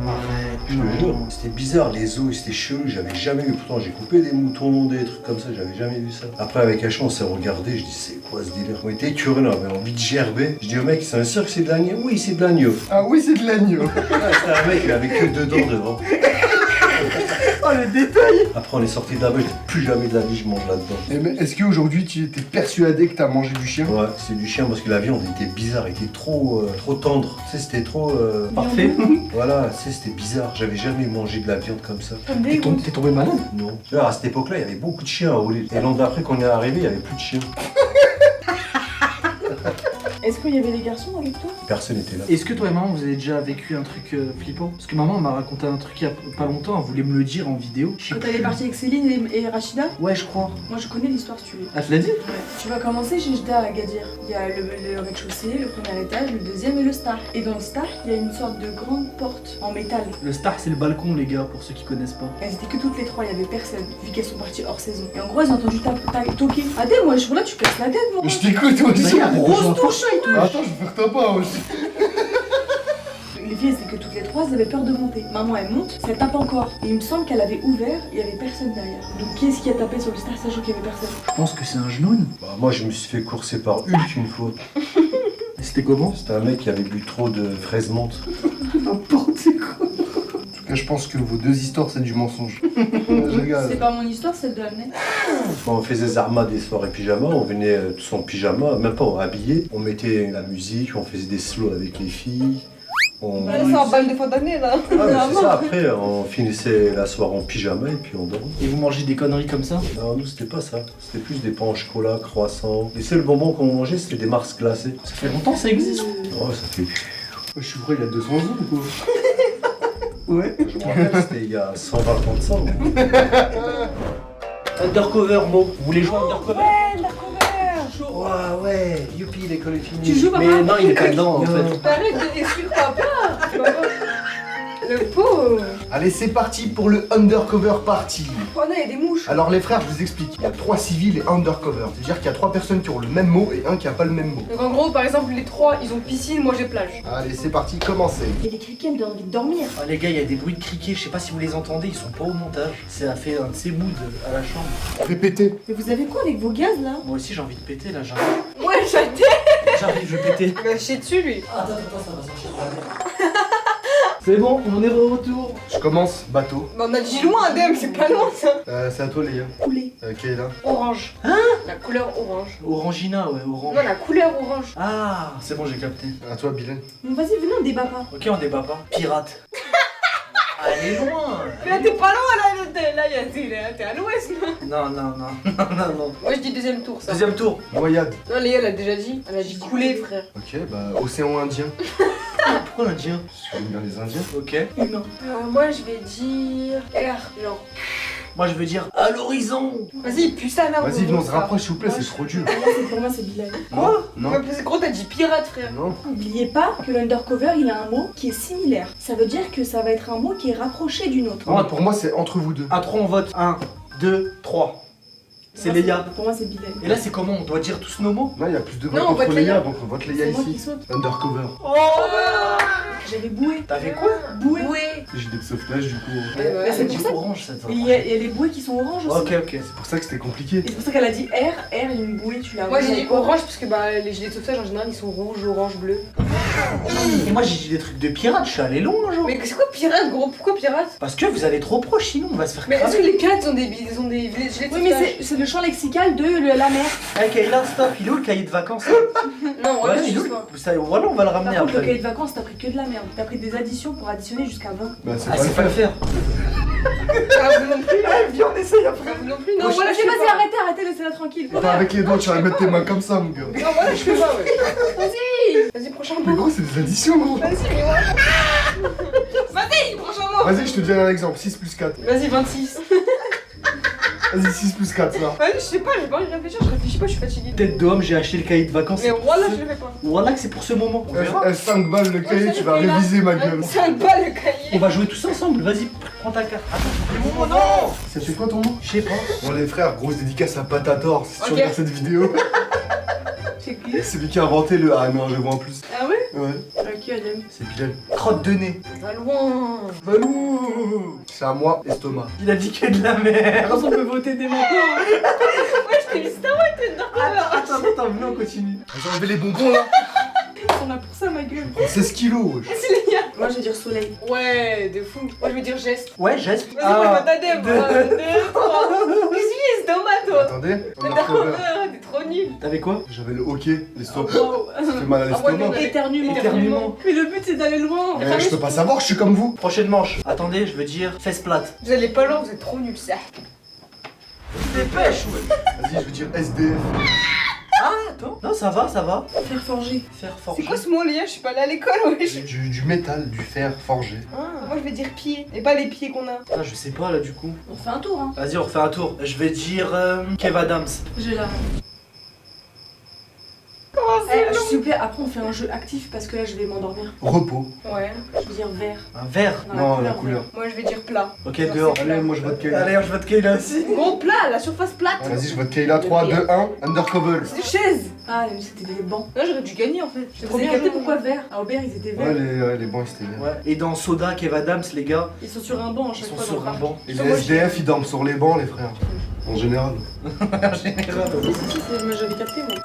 Je te jure, c'était bizarre, les os, c'était chelou, j'avais jamais vu. Pourtant, j'ai coupé des moutons, des trucs comme ça, j'avais jamais vu ça. Après, avec Aïcha, on s'est regardé, je dis, c'est quoi ce délire? On était curieux, on avait envie de gerber. Je dis au mec, c'est un cirque, c'est de l'agneau? Oui, c'est de l'agneau. Ah oui, c'est de l'agneau. Ah, c'était un mec, il avait que 2 dents devant. Oh le détail. Après, on est sorti de là-bas, je dis, plus jamais de la vie, je mange là-dedans. Mais est-ce qu'aujourd'hui, tu étais persuadé que t'as mangé du chien? Ouais, c'est du chien parce que la viande était bizarre, elle était trop tendre. Tu sais, c'était trop. Parfait. Voilà, tu sais, c'était bizarre. J'avais jamais mangé de la viande comme ça. Comme des gouttes. T'es tombé malade? Non. Tu vois, à cette époque-là, il y avait beaucoup de chiens à Ourir. Et l'an d'après qu'on est arrivé, il y avait plus de chiens. Est-ce qu'il y avait des garçons avec toi? Personne n'était là. Est-ce que toi et maman vous avez déjà vécu un truc flippant? Parce que maman m'a raconté un truc il y a pas longtemps, elle voulait me le dire en vidéo. Je sais Quand plus. t'allais partir avec Céline et Rachida? Ouais, je crois. Moi je connais l'histoire si tu veux. Elle te l'a dit? Tu vas commencer chez Jda à Agadir. Il y a le rez-de-chaussée, le premier étage, le deuxième et le star. Et dans le star, il y a une sorte de grande porte en métal. Le star c'est le balcon les gars, pour ceux qui connaissent pas. Elles étaient que toutes les trois, il y avait personne, vu qu'elles sont parties hors saison. Et en gros, elles ont entendu toquer. Adèle, moi je suis là, tu casses la tête, moi. Je t'écoute aussi. Grosse touche et tout. Attends, je me retape pas aussi. Les filles, c'est que toutes les trois, elles avaient peur de monter. Maman, elle monte, ça tape encore. Et il me semble qu'elle avait ouvert, il y avait personne derrière. Donc qui est-ce qui a tapé sur le star sachant qu'il y avait personne? Je pense que c'est un genoune. Bah, moi, je me suis fait courser par Hulk une fois. Et c'était comment? C'était un mec qui avait bu trop de fraises menthe. N'importe quoi. En tout cas, je pense que vos deux histoires, c'est du mensonge. Je regarde. C'est pas mon histoire, celle de Amnet. Quand on faisait Zarma des soirées pyjama, on venait tous en pyjama, même pas habillés. On mettait la musique, on faisait des slows avec les filles. On... Là, c'est en balle de fin d'année là. Ah, mais c'est ça, après on finissait la soirée en pyjama et puis on dormait. Et vous mangez des conneries comme ça? Non, nous c'était pas ça, c'était plus des pains au chocolat, croissants. Les seuls bonbons qu'on mangeait c'était des Mars glacés. Ça fait longtemps que ça existe. Oh, ça fait... Je suis vrai, il a 200 ans ou quoi? Ouais. Je me rappelle, c'était il y a 120 ans de ça. Undercover, Mo. Vous voulez jouer à Undercover? Ouais, Undercover. Ouah, ouais, youpi, l'école est finie. Tu joues, papa? Mais non, il est pas dedans en fait. Arrête de détruire papa. Le pauvre. Allez, c'est parti pour le undercover party. Oh non, il y a des mouches. Alors les frères, je vous explique. Il y a 3 civils et undercover. C'est-à-dire qu'il y a 3 personnes qui ont le même mot et un qui a pas le même mot. Donc en gros, par exemple, les trois, ils ont piscine, moi j'ai plage. Allez, c'est parti, commencez. Il y a des criquets, me donne envie de dormir. Ah, les gars, il y a des bruits de criquets, je sais pas si vous les entendez, ils sont pas au montage. Ça a fait un de ces moods à la chambre. Répétez. Mais vous avez quoi avec vos gaz là? Moi aussi j'ai envie de péter là, j'arrive. Ouais, j'étais. J'arrive, je vais péter. Il va chier dessus lui. Attends, ça va sortir. C'est bon, on est de retour. Je commence, bateau. Bah, on a dit loin, Adem, c'est pas loin ça. C'est à toi les gars. Coulé. Kayla. Orange. La couleur orange. Orangina, ouais, orange. Non, la couleur orange. Ah, c'est bon, j'ai capté. À toi Bilal. Bon, vas-y, venez, on débat pas. Ok, on débat pas. Pirate. Elle est loin. Mais là, t'es pas loin là, t'es à l'ouest là. Non. Moi je dis deuxième tour ça. Deuxième tour. Noyade. Non, Léa, elle a déjà dit. Elle a dit couler, frère. Ok, bah océan Indien. Pourquoi l'Indien? Parce que j'aime bien les Indiens. Ok. Humain. Moi je vais dire R, genre. Moi je veux dire à l'horizon. Vas-y, pue ça là. Vas-y, venez, on se rapproche s'il vous plaît, Moi, c'est je- trop dur. Pour moi, c'est Bilal. Quoi? Non. Ouais, parce que gros, t'as dit pirate, frère. Non. N'oubliez pas que l'undercover, il a un mot qui est similaire. Ça veut dire que ça va être un mot qui est rapproché d'une autre. Non, pour moi, c'est entre vous deux. À 3 on vote. 1, 2, 3. C'est Léa. Pour moi, c'est Bilal. Et là c'est comment? On doit dire tous nos mots? Non, il y a plus de votes Non, on contre vote Léa, Léa. donc on vote Léa C'est moi qui ici. saute. Undercover. Oh. J'avais boué. T'avais quoi? Boué. Ouais. J'ai des sauvetage du coup. Bah, Elle c'est dit pour ça. orange ça. Et il y a les bouées qui sont oranges aussi. Ok. C'est pour ça que c'était compliqué. Et c'est pour ça qu'elle a dit R, il y a une bouée, tu l'as. Moi j'ai dit orange parce que bah les gilets de sauvetage en général ils sont rouges, orange, bleu. Et moi j'ai dit des trucs de pirate, je suis allé long un jour. Mais c'est quoi pirate gros? Pourquoi pirate? Parce que vous allez trop proche sinon on va se faire Mais est-ce que cramer. les pirates ils ont des gilets de sauvetage? Oui, mais c'est le champ lexical de la mer. Eh Kayla, stop, il est où le cahier de vacances? Non, Ouais, ouais, il est où juste pas. Voilà, on va le ramener Par contre, le après. cahier de vacances, t'as pris que de la merde. T'as pris des additions pour additionner jusqu'à 20. Bah, c'est Ah, pas c'est pas le faire. Ah, vous non plus. Viens, on essaye après. Ah, vous non plus. Non, Moi, voilà, je Vas-y, fais vas-y, pas. arrêtez, laissez-la tranquille. Attends, avec les doigts, tu vas mettre tes mains comme ça, mon gars. Non, voilà, je fais pas, ouais. Vas-y, prochain Mais mot. gros, c'est des additions, gros. Vas-y, mais ouais. Vas-y, prochain mot. Vas-y, je te donne un exemple. 6 plus 4. Vas-y, 26. Vas-y, 6 plus 4, ça. Vas-y, je sais pas, j'ai pas envie de réfléchir, je réfléchis pas, je suis fatiguée. Tête d'homme, j'ai acheté le cahier de vacances. Mais voilà, je le fais pas. Voilà que c'est pour ce moment. On verra. 5 balles le cahier, Ouais, tu vas c'est là. réviser ma gueule. 5 balles le cahier. On va jouer tous ensemble, vas-y, prends ta carte. Attends, j'ai pris mon mot, non. C'était quoi ton mot? Je sais pas. Bon, les frères, grosse dédicace à Patator si tu Ok. regardes cette vidéo. C'est qui? C'est lui qui a inventé le. Ah non, je vois en plus. Ah ouais? Ouais, Ok, Adam. c'est Bilal. Crotte de nez. Va loin. Valou. C'est à moi, estomac. Il a dit que de la merde. On peut voter dès maintenant. Ouais, je t'ai dit ça, ouais, t'es dedans. Attends, venez, on continue. Vas-y, enlevez les bonbons là. Ils sont là pour ça, ma gueule. Prends 16 kilos, wesh. Moi, je vais dire soleil. Ouais, de fou. Moi, je vais dire geste. Ouais, geste. Vas-y, moi, je vais t'adem. 1, 2, 3. Qu'est-ce que c'est, Thomas, toi? Attendez, Undercover, undercover. t'es trop nul. T'avais quoi? J'avais le hockey, l'estomac. Wow. Ça fait mal à Ah, moi, l'estomac. je Éternuement. Éternuement. Mais le but, c'est d'aller loin. Mais je peux pas savoir, je suis comme vous. Prochaine manche. Attendez, je veux dire fesse plate. Vous allez pas loin, vous êtes trop nuls, ça. Dépêche, ouais. Vas-y, je veux dire SDF. Ah, attends. Non, ça va. Faire forger. Faire forger. C'est quoi ce mot, Léa? Je suis pas allée à l'école, wesh. Du métal, du fer forgé. Moi, je vais dire pied. Et pas les pieds qu'on a. Ah, je sais pas là du coup. On fait un tour, hein. Vas-y, on refait un tour. Je vais dire Kev Adams. J'ai la. Comment c'est S'il vous plaît, après, on fait un jeu actif parce que là, je vais m'endormir. Repos. Ouais. Je veux dire vert. Un verre. Non, la couleur. Moi, je vais dire plat. Ok, Genre, dehors. c'est Allez, moi je vote Kayla. Allez, je vote Kayla aussi. Gros plat, la surface plate. Vas-y, je vote Kayla. 3, 2, 1. Undercover. C'est des chaises. Ah, mais c'était des bancs. Là, j'aurais dû gagner en fait. J'ai trop bien capté pourquoi vert. À Aubert, ils étaient Ouais, verts. les bancs, ils étaient verts. Ouais. Et dans Soda, Kev Adams, les gars, Ils sont sur un banc à ils chaque sont fois. sur dans le un parc. banc. Et les SDF, ils dorment sur les bancs, les frères. En général. En général. Moi, j'avais capté, moi.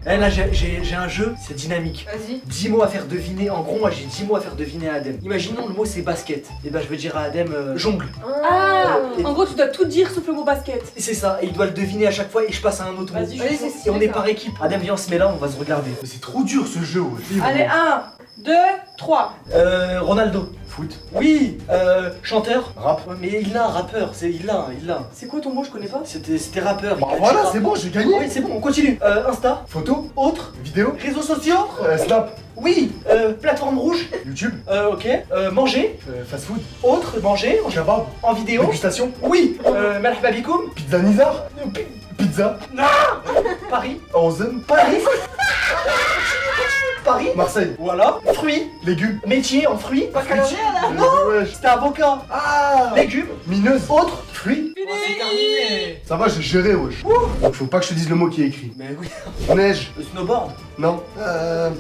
Eh là, j'ai un jeu, c'est dynamique. Vas-y. 10 mots à faire deviner. En gros, moi j'ai 10 mots à faire deviner à Adem. Imaginons le mot c'est basket. Et ben je veux dire à Adem jongle. Ah Et- En gros, tu dois tout dire sauf le mot basket. Et c'est ça, et il doit le deviner à chaque fois et je passe à un autre mot. Vas-y, Allez, je c'est Et stylé, on est ça. par équipe. Adem, viens, on se met là, on va se regarder. Mais c'est trop dur ce jeu, wesh. Allez, 1, 2, 3. Ronaldo. Foot. Oui. Chanteur. Rap. Ouais, mais il a un rappeur, il a. C'est quoi ton mot, je connais pas? C'était rappeur. Bah voilà, c'est bon, j'ai gagné. Oui, c'est bon, on continue. Insta. Photo. Autre. Vidéo. Réseaux sociaux. Snap. Oui. Plateforme rouge. YouTube. Ok. Manger. Fast food. Autre. Manger. Kebab. En vidéo. Dégustation. Oui. Merhaba bikoum. Pizza Nizar. Pizza. Paris. Ozen. Paris. Paris. Marseille. Voilà. Fruits. Légumes. Métier en fruits. Non. Wesh. C'était avocat. Ah. Légumes. Mineuse. Autre. Fruits. C'est terminé. Ça va, j'ai géré, wesh. Donc faut pas que je te dise le mot qui est écrit. Mais oui. Neige. Snowboard. Non.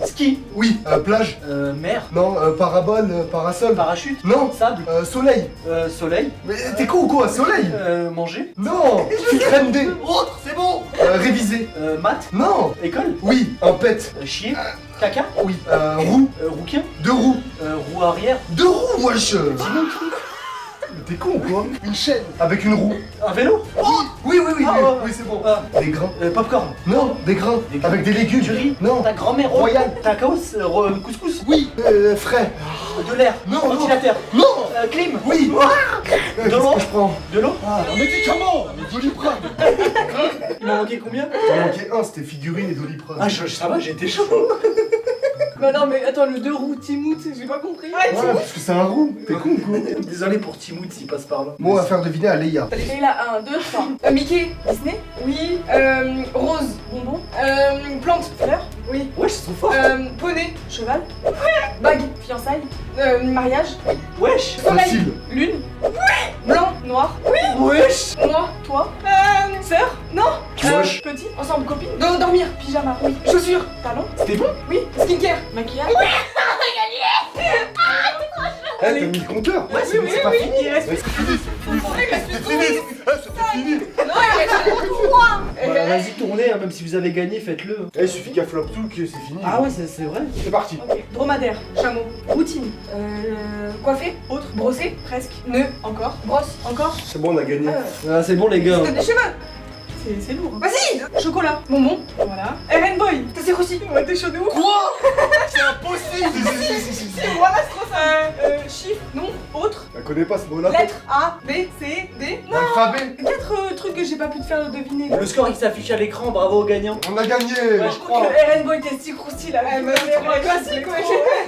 Ski. Oui. Plage. Mer. Non. Parabole. Parasol. Parachute. Non. Sable. Soleil. Soleil. Mais t'es con ou quoi? Soleil. Manger. Non. Crème D. Autre. C'est bon. Réviser. Maths. Non. École. Oui. Un pet. Chier. Caca. Oui. Roue. Rouquin. 2 roues. Roue arrière. 2 roues, wesh. Mais t'es con ou quoi? Une chaîne. Avec une roue. Un vélo. Oui, Ah, ouais. oui, c'est bon. Des grains. Popcorn. Non, des grains. Des grains. Avec des légumes. Du riz. Non. Ta grand-mère. Royal. Tacos. Couscous. Oui. Frais. De l'air. Non, Ventilateur. Non. Clim. Oui. De l'eau. Qu'est-ce que je prends? De l'eau. Un médicament. Doliprane. Il m'a manqué combien? T'en manquait un, c'était figurine et Doliprane. Ah, ça va, j'ai été chaud. Bah non, mais attends, le 2 roues, Timout, j'ai pas compris. Ouais, parce que c'est un roux. T'es con ou quoi? Désolé pour Timout s'il passe par là. Moi, on va faire deviner à Leia. T'as déjà là 1, 2, 3. Mickey, Disney. Oui. Rose, bonbon. Plante, fleur. Oui. Wesh, c'est trop fort. Poney, cheval. Bague, fiançailles. Mariage. Wesh. Soleil, Facile. lune. Blanc, noir. Wesh. Moi, toi. Sœur. Non. Wesh. Petit, ensemble, copine. Dormir, pyjama. Oui. Chaussures, talons. C'était bon? Oui. Skincare, maquillage. Eh, t'as mis le compteur? Ouais, c'est pas fini. Il reste plus. C'était fini. C'était fini. Non, il reste 3. Bah, vas-y, tournez, hein, même si vous avez gagné, faites-le. Eh, il suffit qu'elle floppe tout que c'est fini. Ah ouais, c'est vrai. C'est parti. Ok. Dromadaire, chameau, routine, coiffer, autre, brosser, presque, nœud, encore, brosse, encore, C'est bon, on a gagné. Ah, c'est bon, les gars. des cheveux. C'est lourd. Vas-y. Chocolat, bonbon, voilà. RN Boy, t'as c'est aussi. Ouais, t'es chaud de ouf. Quoi? C'est impossible. Voilà, c'est trop ça. Chiffre, nom, autre, Elle connaît pas ce mot-là. lettre A, B, C, D. Non. L'alphabet. 4 trucs que j'ai pas pu te faire deviner. Le score il s'affiche à l'écran, bravo aux gagnants. On a gagné. Je crois que le RN Boy t'es si croustil là. C'est classique, ouais.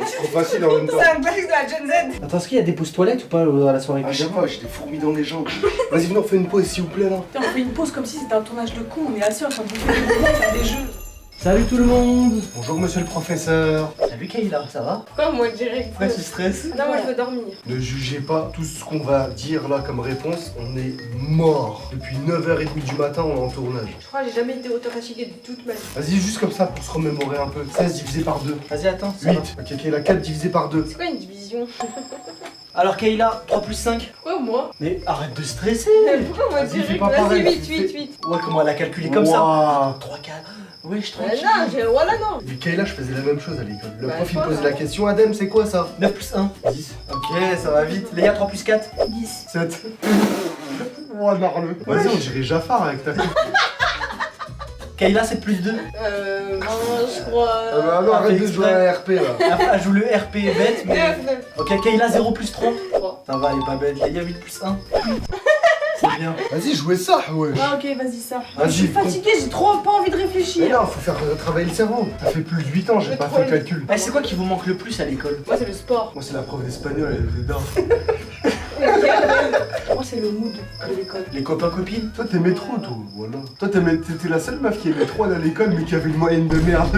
C'est trop facile en même temps. C'est un classique de la Gen Z. Attends, est-ce qu'il y a des pauses toilettes ou pas à la soirée Ah, je sais pas, j'ai des fourmis dans les jambes. Vas-y, venez, on fait une pause s'il vous plaît là. Putain, on fait une pause comme si c'était un tournage de con. On est assis en train de faire des jeux. Salut tout le monde. Bonjour monsieur le professeur. Salut Kayla, ça va? Pourquoi moi direct? Pourquoi tu stresses? Non, moi je veux dormir. Ne jugez pas tout ce qu'on va dire là comme réponse. On est mort. Depuis 9h30 du matin, on est en tournage. Je crois que j'ai jamais été autant fatiguée de toute ma vie. Vas-y, juste comme ça pour se remémorer un peu. 16 divisé par 2. Vas-y, attends. ça 8. va. Ok, Kayla, 4 divisé par 2. C'est quoi une division? Alors Kayla, 3 plus 5. Pourquoi moi? Mais arrête de stresser. Pourquoi moi Vas-y, fais direct? pas Vas-y, pareil, 8, fais- 8, 8. Ouais, comment elle a calculé comme ça? Waouh. 3, 4. Wesh, Non, tranquille. voilà, non. Et Kayla, je faisais la même chose à l'école. Le Bah, prof il quoi, me posait là la question. Adem, c'est quoi ça? 9 plus 1. 10. Ok, ça va vite. Léa, 3 plus 4. 10. 7. Oh, narle. Vas-y, on dirait Jafar avec ta. Kayla, 7 plus 2. Non, je crois. Ah non, arrête de fait jouer à RP là. Elle joue le RP bête, mais. 9, 9. Ok, Kayla, 0 plus 3. 3. Ça va, elle est pas bête. Léa, 8 plus 1. C'est bien. Vas-y, jouez ça, ouais. Ah, ok, vas-y, ça. Vas-y, Je suis fatiguée, j'ai trop pas envie de Mais réfléchir. non, faut faire travailler le cerveau. Ça fait plus de 8 ans, j'ai Je pas troll. fait le calcul. Eh, c'est quoi qui vous manque le plus à l'école? Moi, c'est le sport. Moi, c'est la prof d'espagnol, elle est dingue. Moi, c'est le mood de l'école. Les copains-copines? Toi, t'aimais trop, toi, voilà. Toi, t'étais la seule meuf qui aimait trop aller à l'école, mais qui avait une moyenne de merde.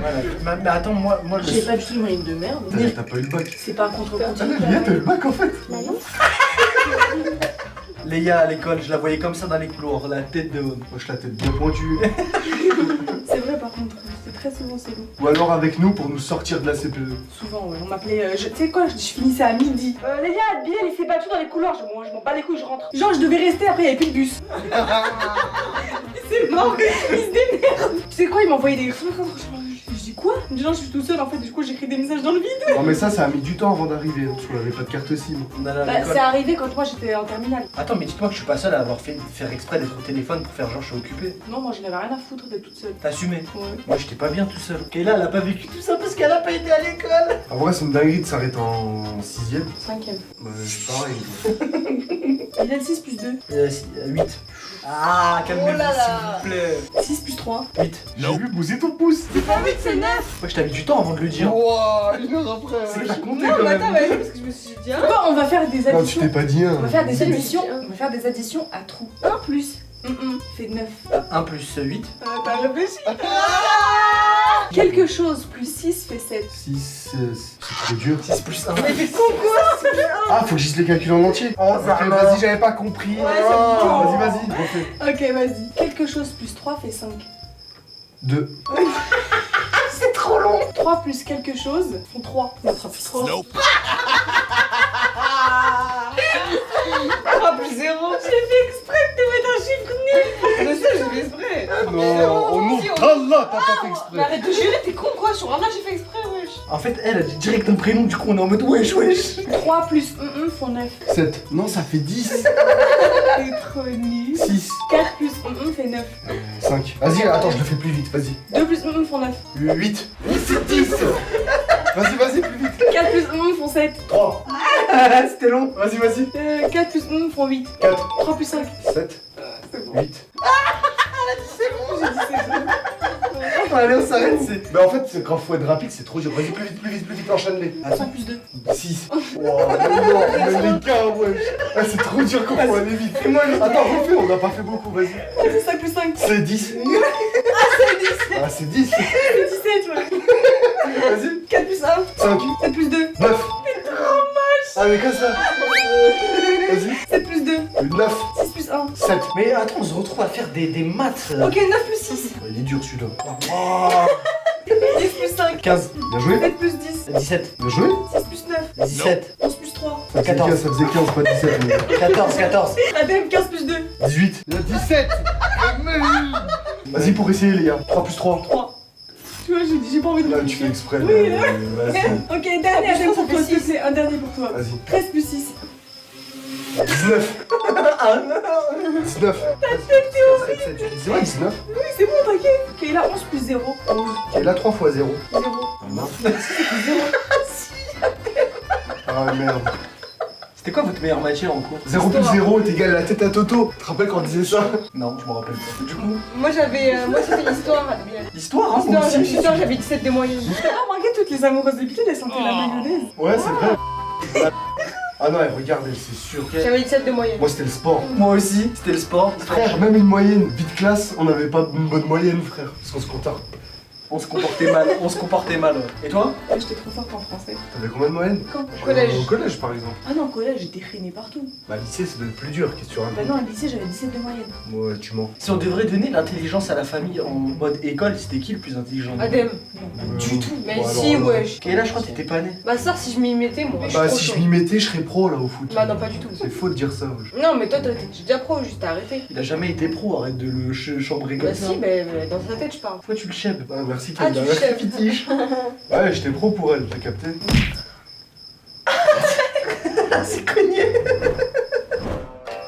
Voilà. Mais attends, moi J'ai pas du tout une moyenne de merde. T'as pas eu le bac. C'est pas un contre-contre. Ah, Léa, t'as eu le bac en fait. Léa à l'école, je la voyais comme ça dans les couloirs, la tête de homme. Moi, je la tête bien pointue. C'est vrai, par contre, c'est très souvent c'est long. Ou alors avec nous pour nous sortir de la CPE. Souvent, ouais, on m'appelait. Tu sais quoi, je finissais à midi. Les gars, Bilal, il s'est battu dans les couloirs. Je m'en bats les couilles, je rentre. Genre, je devais rester, après, il y avait plus de bus. C'est mort, il se démerde. Tu sais quoi, il m'envoyait des. Je dis quoi? Genre, je suis tout seul en fait, du coup, j'écris des messages dans le vide. Non mais ça a mis du temps avant d'arriver, parce qu'on avait pas de carte SIM. On allait à Bah, l'école. c'est arrivé quand moi j'étais en terminale. Attends, mais dites-moi que je suis pas seul à avoir faire exprès d'être au téléphone pour faire genre je suis occupé. Non, moi je n'avais rien à foutre d'être toute seule. T'as assumé. Ouais. Moi j'étais pas bien tout seul. Kayla elle a pas vécu tout ça parce qu'elle a pas été à l'école. En vrai c'est une dinguerie de s'arrêter en 6ème. 5ème. Bah c'est pareil. Il a le 6 plus 2. 8. Ah, calmez-vous Oh là là. s'il vous plaît. 6 plus 3. 8. J'ai vu bouger ton pouce. C'est pas 8, c'est 9. Ouais, je t'avais du temps avant de le dire. Wouah, 1 heure après. C'est que t'as compté Non, quand mais même. attends, mais parce que je me suis dit. Pourquoi on va faire des Non, tu additions? t'es pas dit On va faire des Si, mais additions. si, hein. On va faire des additions à trous. 1 plus fait 9. 1 plus 8. T'as réfléchi? Quelque chose plus 6 fait 7. 6, c'est trop dur. 6 plus 1. Mais fais con quoi? Ah, faut que je les calcule en entier. Oh, ça Ok, va. vas-y, j'avais pas compris. Ouais, c'est Ah, bon. vas-y, refais. Ok, vas-y. Quelque chose plus 3 fait 5. 2. C'est trop long. 3 plus quelque chose font 3. Non, 3 plus 3. Nope. 3 plus 0. J'ai fait exprès de te mettre un chiffre nul. Je sais, j'ai fait exprès. Non, oh non, Allah, t'as pas fait Mais exprès. arrête de jurer, t'es con quoi? Sur un j'ai fait exprès, wesh. En fait, elle a dit direct un prénom, du coup on est en mode wesh wesh. 3 plus font 9. 7. Non, ça fait 10. T'es trop nul. 6. 4 plus fait 9. 5. Vas-y, attends, je le fais plus vite, vas-y. 2 plus font 9. 8. C'est 10. Vas-y, plus vite. 4 plus font 7. 3. C'était long. Vas-y. 4 plus font 8. 4. 3 plus 5. 7. C'est bon. 8. J'ai dit c'est bon. Allez, on s'arrête. Mais en fait, quand faut être rapide, c'est trop dur. Vas-y, plus vite, enchaîne-les. 5 plus 2. 6. Wow, mais les gars, ouais. Ah, c'est trop dur quand faut aller vite. Attends, refais, on n'a pas fait beaucoup, vas-y. C'est 5 plus 5. C'est 10. Ah, c'est 10. C'est 17, ouais. Vas-y. 4 plus 1. 5. 7 plus 2. 9. Ah, mais comme ça. Vas-y. 7 plus 2. 9. 6 plus 1. 7. Mais attends, on se retrouve à faire des maths. Ok, 9 plus 6. Il est dur celui-là. 10 plus 5. 15. Bien joué. 7 plus 10. 17. Bien joué. 6 plus 9. 17. 11 plus 3. Ça faisait 15, pas 17. mais- 14. Adem, 15 plus 2. 18. Il y a 17. Vas-y pour essayer les gars. 3 plus 3. 3. Tu vois, j'ai pas envie de Là, me tu fais exprès. Oui, là. Vas-y. Ok, dernier Adem pour toi, fait s'il te plaît. Un dernier pour toi. Vas-y. 13 plus 6. 19. 19. C'est vrai, 19. Oui, c'est bon, t'inquiète. Ok, là, 11 plus 0. 11. Et là, 3 fois 0. 0. Ah non. Ah merde. C'était quoi votre meilleure matière en cours? 0 plus 0 est égal à la tête à Toto. Tu te rappelles quand on disait ça? Non, je me rappelle pas. Du coup, Moi, c'était histoire. l'histoire, hein, moi aussi. Histoire, j'avais 17 de moyenne. T'as pas remarqué toutes les amoureuses d'épisodes, elles sentaient la mayonnaise. Ouais, c'est vrai. Ah non, regarde, c'est sûr. J'avais 17 de moyenne. Moi, c'était le sport. Moi aussi, c'était le sport. Frère, même une moyenne, vite classe, on n'avait pas une bonne moyenne, frère. Parce qu'on se comptait. On se comportait mal, ouais. Et toi? Ouais, j'étais trop forte en français. T'avais combien de moyenne? Quand au collège. Au collège, par exemple. Ah non, au collège, j'étais freinée partout. Bah, lycée, ça doit être plus dur, qu'est-ce que tu Bah racontes? non, au lycée, j'avais 17 de moyenne. Ouais, tu mens. Si on devrait donner l'intelligence à la famille en mode école, c'était qui le plus intelligent? Adem. Du tout. Mais Bon, si, alors, wesh. Ok, là je crois que t'étais pas né. Bah ça, si je m'y mettais, moi, je suis Bah, trop si je chaud. m'y mettais, je serais pro là au foot. Bah non, pas du tout. C'est faux de dire ça, wesh. Non, mais toi, t'es déjà pro, juste t'as arrêté. Il a jamais été pro, arrête de le chambrer comme Bah ça. si, bah dans sa tête, je parle. Pourquoi tu le chèbes? Ah, merci, Ah, Kayla. tu Merci, chèves. Fitiche. Ouais, j'étais pro pour elle, t'as capté? C'est cogné.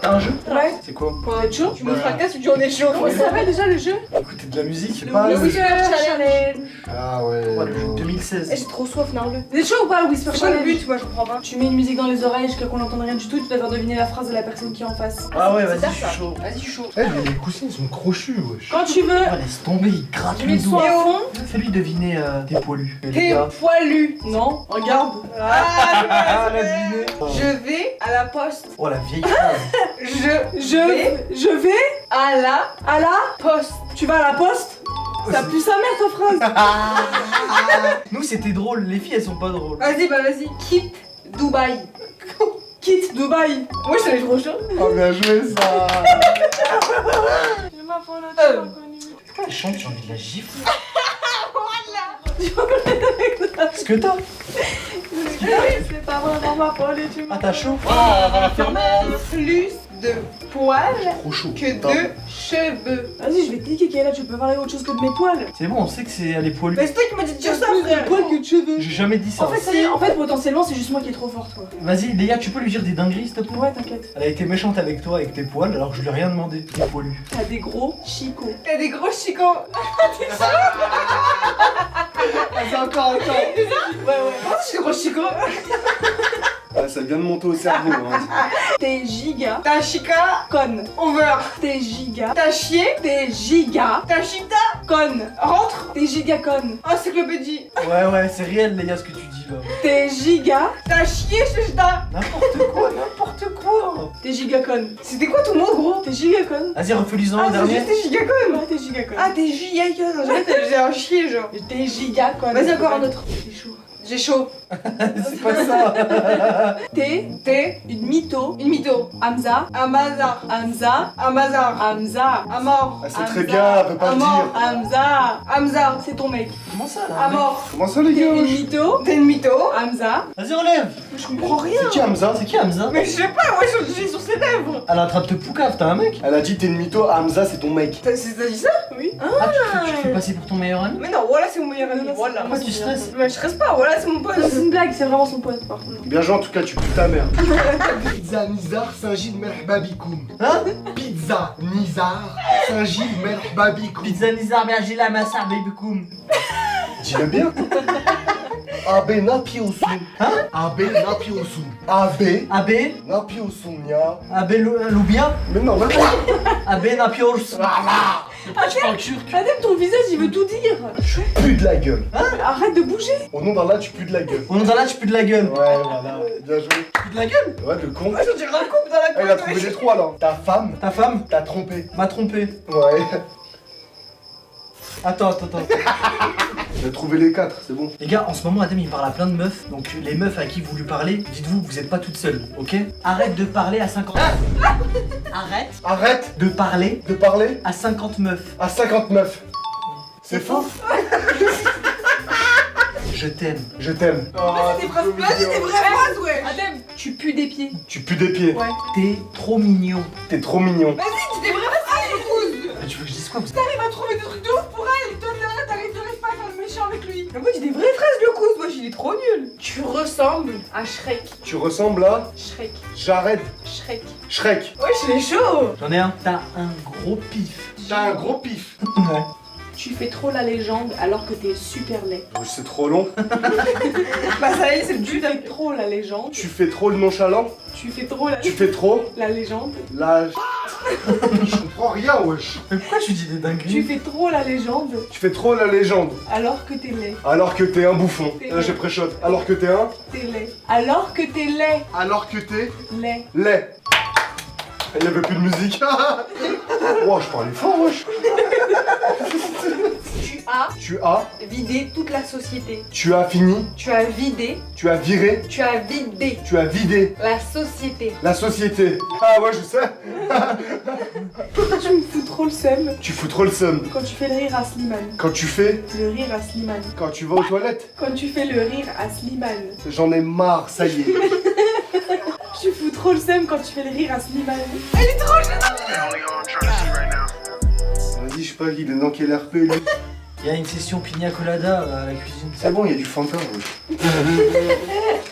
T'as un jeu? Ouais. C'est quoi? Pour être chaud, tu me fracasses, tu dis on est chaud. Comment ça s'appelle déjà le jeu? Écoutez de la musique. C'est pas Le le- Whisper Challenge. Ah ouais. Ouais, le jeu de non. 2016. Eh, j'ai trop soif, narle-le. Vous êtes chaud ou pas, Whisper C'est quoi le Challenge? but? Moi, je comprends pas. Tu mets une musique dans les oreilles jusqu'à qu'on n'entende rien du tout, tu dois faire deviner la phrase de la personne qui est en face. Ah ouais, C'est vas-y, ça, je suis ça. chaud. Vas-y, je suis chaud. Eh, mais les coussins ils sont crochus, wesh. Quand tu veux, Oh, laisse tomber, il gratte tu mets le le son doigt. à fond. Fais-lui deviner tes poilus. Les T'es gars. poilu. Non, regarde. Ah, la deviné. Je vais à la poste. Oh, la vieille phrase. Je vais À la poste. Tu vas à la poste? Ça pue sa mère ta phrase. Nous, c'était drôle. Les filles, elles sont pas drôles. Vas-y, bah vas-y. Quitte Dubaï. Quitte Dubaï. Moi, je savais trop chaud. Oh, bien joué ça. Je m'appelle Pourquoi elle chante? J'ai envie de la gifler. Ce que t'as? C'est pas vraiment ma folle et tu Ah, t'as chaud? Ah, va la fermer. Plus de poils Trop chaud. que de cheveux. Vas-y, je vais te niquer, Kayla, tu peux parler autre chose que de mes poils. C'est bon, on sait que c'est elle est poilue. Mais c'est toi qui m'as dit de dire ça, Plus de frère. poils que de cheveux. J'ai jamais dit ça. En fait, ça y est, en fait, potentiellement, c'est juste moi qui est trop forte, quoi. Vas-y, Léa, tu peux lui dire des dingueries, s'il te plaît? Ouais, t'inquiète. Elle a été méchante avec toi, avec tes poils, alors que je lui ai rien demandé. T'es poilu. T'as des gros chicots. T'as des gros chicots. C'est encore un temps. Ouais. Oh, c'est des gros chicots. Ah, ça vient de monter au cerveau. Hein. T'es giga T'as un chica. conne. Over. T'es giga. T'as chié. T'es giga T'as chita. conne. Rentre. T'es giga conne. Encyclopédie. Ouais, c'est réel, Léa, ce que tu dis là. T'es giga. T'as chié, chita. N'importe quoi. T'es giga conne. C'était quoi ton mot, gros? T'es giga conne. Vas-y, refais-lui-en Ah, un c'est dernier. juste des gigacons. Ouais, t'es giga conne. Ah, t'es gigacon. J'avais t'as un chier, genre. T'es giga conne. Vas-y, encore un autre. T'es chaud. J'ai chaud. C'est pas ça. T'es Une mytho. une mytho. Hamza. Un bazar. Hamza. Un bazar. Hamza. Un mort. Ah, c'est très bien, elle peut pas Un le mort. dire. Hamza. Hamza. C'est ton mec. Comment ça Un là? mort. Comment ça, les T'es gars une wesh? mytho. T'es une mytho. Hamza. Vas-y, relève. Je comprends rien. C'est qui Hamza? C'est qui Hamza? Mais je sais pas, moi j'ai sur ses lèvres. Elle est en train de te poucave, t'as un mec? Elle a dit t'es une mytho, Hamza c'est ton mec. T'as dit ça? Oui. Ah, tu te fais passer pour ton meilleur ami? Mais non, voilà, c'est mon meilleur ami. Voilà. Pourquoi tu stresses? Mais je stresse pas, voilà, c'est mon pote. C'est une blague, c'est vraiment son pote par contre. Bien joué en tout cas, tu pues ta mère. Pizza Nizar Saint-Gilles merhaba bikoum. Hein? Pizza Nizar Saint-Gilles merhaba bikoum. Pizza Nizar Bergila Massa Babykoum. Dis-le bien. AB Napiosun. Hein? AB Napiosun. AB AB, Napiosunia. AB Loubia, Mais non, mais AB Napiors. voilà. Tu parles turc? Adem, ton visage il veut tout dire. Tu pues de la gueule. Arrête de bouger. Au nom d'Allah, tu pues de la gueule. On est dans là, tu pues de la gueule. Ouais, voilà. Bien joué. Tu pues de la gueule? Ouais, le con. Moi, je dirais un couple dans la Ah, il a trouvé les trois là. Ta femme Ta femme t'a trompé. m'a trompé. Ouais. Attends. Il a trouvé les quatre, c'est bon. Les gars, en ce moment, Adem il parle à plein de meufs. Donc, les meufs à qui vous lui parlez, dites-vous que vous êtes pas toutes seules, ok? Arrête de parler à 50. Arrête Arrête de parler de parler à 50 meufs. à 59. C'est faux. Je t'aime. Je t'aime. Vas-y, des phrases, vas-y, des vraies phrases, ouais. Adem, tu pues des pieds. Tu pues des pieds. Ouais. T'es trop mignon. T'es trop mignon. Vas-y, dis des vraies phrases, écoute. Tu veux que je dise quoi? T'arrives à trouver des trucs de ouf pour elle. Toi, là, t'arrives pas à faire le méchant avec lui. Mais moi, j'ai des vraies phrases, le coude. Moi, il est trop nul. Tu ressembles à Shrek. Tu ressembles à Shrek. Jared Shrek. Shrek. Ouais, je l'ai chaud. J'en ai un. T'as un gros pif. T'as un gros pif. Ouais. Tu fais trop la légende alors que t'es super laid. C'est trop long. Bah, ça y est, c'est le Tu but. fais trop la légende. Tu fais trop le nonchalant. Tu fais trop la, Tu fais trop la légende. la... Je comprends rien, wesh. Mais pourquoi tu dis des Tu dingueries? fais trop la légende Tu fais trop la légende. alors que t'es laid. Alors que t'es un bouffon. T'es Là, j'ai pré-shot. Alors que t'es un... T'es laid. Alors que t'es laid. Alors que t'es... Laid. Lait. Il y avait plus de musique. Wow, je parlais fort, wesh. Tu as Tu as... vidé toute la société. Tu as fini. Tu as vidé. Tu as viré. Tu as vidé Tu as vidé. la société. La société. Ah ouais, je sais. Tu me fous trop le seum Tu fous trop le seum. quand tu fais le rire à Slimane. Quand tu fais... Le rire à Slimane. Quand tu vas aux toilettes. Quand tu fais le rire à Slimane. J'en ai marre, ça y est. Tu fous trop le seum quand tu fais le rire à Slimane. Vas-y, je sais pas, il est dans quel RP, lui. Il y a une session pina colada à la cuisine. C'est bon, il y a du Fanta, wesh.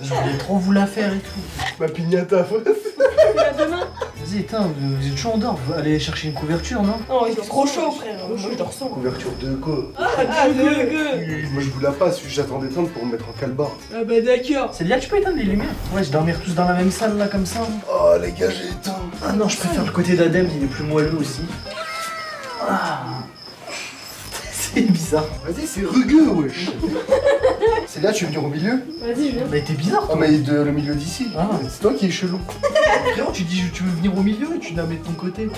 Je voulais trop vous la faire et tout. Ma pignata, C'est à demain. Vas-y, attends, vous êtes chaud en dehors. Vous allez chercher une couverture, non? Non, il est trop chaud, frère. Moi, je dors sans. Couverture de quoi? Ah, gueux. Moi, je vous la passe, j'attends d'éteindre pour me mettre en calbar. Ah bah d'accord. C'est là, tu peux éteindre les lumières? Ouais, je dormir tous dans la même salle là, comme ça. Oh, les gars, j'ai éteint. Ah non, je préfère le côté d'Adem, il est plus moelleux aussi. Ah. C'est bizarre. Vas-y, c'est rugueux, wesh. C'est là, tu veux venir au milieu? Vas-y, je viens. Mais t'es bizarre, Ah, toi. mais le milieu d'ici. Ah. C'est toi qui es chelou. Frérot, tu dis tu veux venir au milieu et tu la mets de ton côté.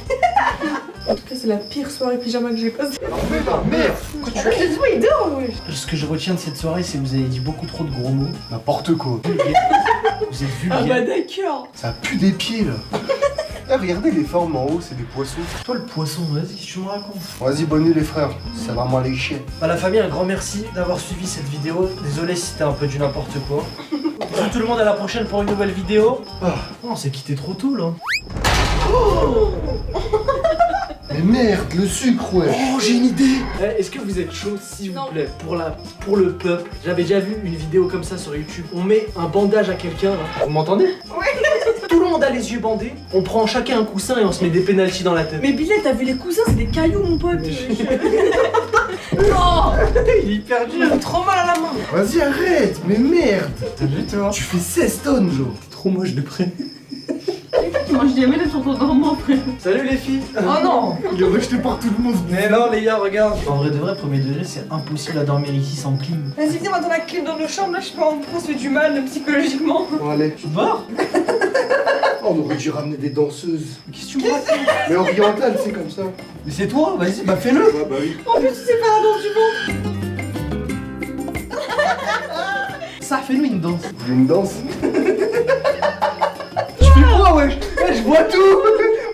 En tout cas, c'est la pire soirée pyjama que j'ai passée. Mais la merde. Quand tu te dis, il dort, wesh. Ce que je retiens de cette soirée, c'est que vous avez dit beaucoup trop de gros mots. N'importe quoi. Vous êtes Ah bah vulgaire. d'accord. Ça pue des pieds, là. Eh, regardez les formes en haut, c'est des poissons. Toi, le poisson, vas-y, tu me racontes. Vas-y, bonne nuit, les frères. Ça va moi les chiens. Bah, la famille, un grand merci d'avoir suivi cette vidéo. Désolé si c'était un peu du n'importe quoi. Bisous tout le monde, à la prochaine pour une nouvelle vidéo. Ah. Oh, on s'est quitté trop tôt là. Mais merde, le sucre, ouais. Oh, j'ai une idée. Est-ce que vous êtes chaud, s'il vous Non. plaît, pour le peuple? J'avais déjà vu une vidéo comme ça sur YouTube. On met un bandage à quelqu'un, là. Vous m'entendez? Oui. Tout le monde a les yeux bandés. On prend chacun un coussin et on se met des pénaltys dans la tête. Mais Billet, t'as vu les coussins, c'est des cailloux, mon pote. Non. Il est hyper dur. J'ai trop mal à la main. Vas-y, arrête. Mais merde. T'as vu toi? Tu fais 16 tonnes, genre. Trop moche de près. Tu manges des mêlées sur ton dormant, frère. Salut les filles. Oh non. Il est rejeté par tout le monde. Mais non les gars, regarde. En vrai de vrai, premier degré, c'est impossible à dormir ici sans clim. Vas-y, viens, on va dans la clim dans nos chambres. Là, je sais pas, on se fait du mal psychologiquement. Bon, allez. Tu te barres? On aurait dû ramener des danseuses. Qu'est-ce que tu me racontes? Mais orientales, c'est comme ça. Mais c'est toi, vas-y, bah fais-le. Ouais, bah oui. En plus, tu sais faire la danse du ventre. Ça, fais-nous une danse. Vous voulez une danse? Tu fais quoi, wesh? Ouais, je vois tout.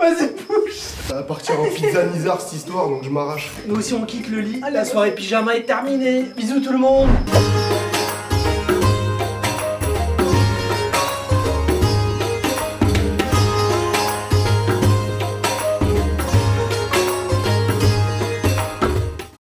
Vas-y, pousse. Ça va partir en pizza nizar cette histoire, donc je m'arrache. Nous aussi, on quitte le lit. La soirée pyjama est terminée. Bisous tout le monde.